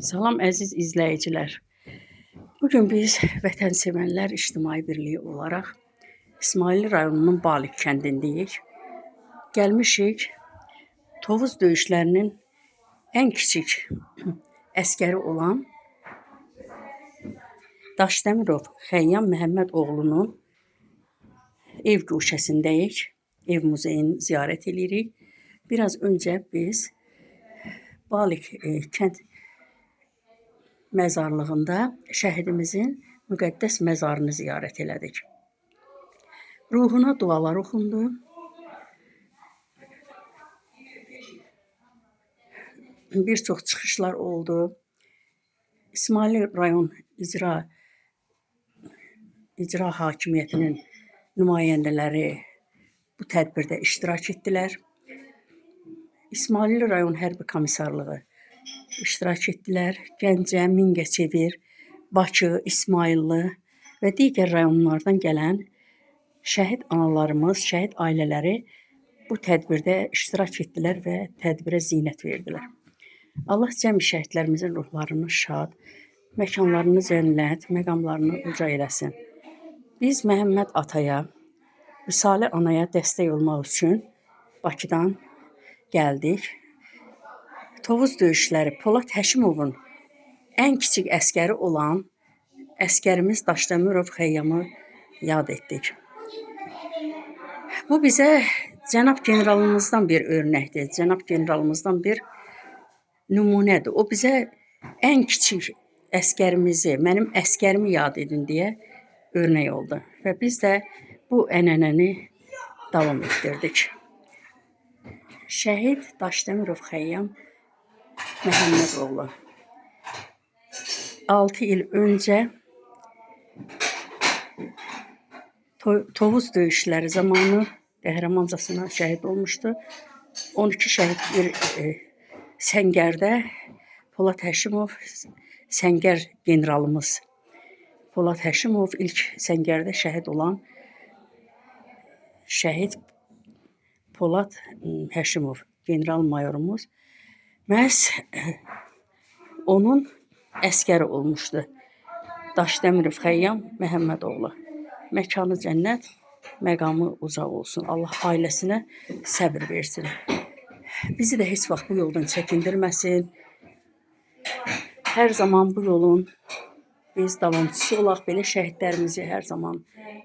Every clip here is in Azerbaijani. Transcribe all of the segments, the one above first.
Salam əziz izləyicilər. Bugün biz Vətənsevərlər İctimai Birliyi olaraq İsmayıllı rayonunun Balik kəndindəyik. Gəlmişik Tovuz döyüşlərinin ən kiçik əskəri olan Daşdəmirov Xəyyam Məhəmməd oğlunun ev guşəsindəyik. Ev muzeyini ziyarət edirik. Biraz öncə biz Balik kənd məzarlığında şəhidimizin müqəddəs məzarını ziyarət elədik. Ruhuna dualar oxundu. Bir çox çıxışlar oldu. İsmayıllı rayon icra hakimiyyətinin nümayəndələri bu tədbirdə iştirak etdilər. İsmayıllı rayon hərbi komissarlığı iştirak etdilər. Gəncə, Mingəçevir, Bakı, İsmayıllı və digər rayonlardan gələn şəhid analarımız, şəhid ailələri bu tədbirdə iştirak etdilər və tədbirə zinət verdilər. Allah cəmi şəhidlərimizin ruhlarını şad, məkanlarını cənnət, məqamlarını uca eləsin. Biz Məhəmməd ataya, Vüsalə anaya dəstək olmaq üçün Bakıdan gəldik. Tovuz döyüşləri Polad Həşimovun ən kiçik əskəri olan əskərimiz Daşdəmirov Xəyyamı yad etdik. Bu bizə cənab generalımızdan bir örnəkdir, cənab generalımızdan bir nümunədir. O bizə ən kiçik əskərimizi, mənim əskərimi yad edin deyə örnek oldu. Və biz də bu ənənəni davam etdirdik. Şəhid Daşdəmirov Xəyyam Məhəmməd oğlu 6 il öncə Tovuz döyüşləri zamanı qəhrəmancasına şəhid olmuşdu. 12 şəhid bir səngərdə Polad Həşimov, səngər generalımız Polad Həşimov ilk səngərdə şəhid olan şəhid Polad Həşimov, general mayorumuz məhz onun əskəri olmuşdu. Daşdəmirov Xəyyam Məhəmməd oğlu. Məkanı cənnət, məqamı uca olsun. Allah ailəsinə səbir versin. Bizi də heç vaxt bu yoldan çəkindirməsin. Hər zaman bu yolun biz davamçısı olaq, belə şəhidlərimizi hər zaman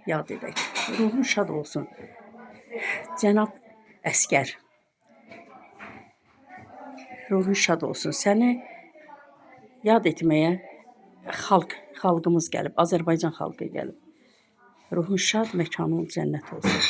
yad edək. Ruhun şad olsun. Cənab əskər, ruhun şad olsun. Səni yad etməyə xalqımız gəlib, Azərbaycan xalqı gəlib. Ruhun şad, məkanın cənnət olsun.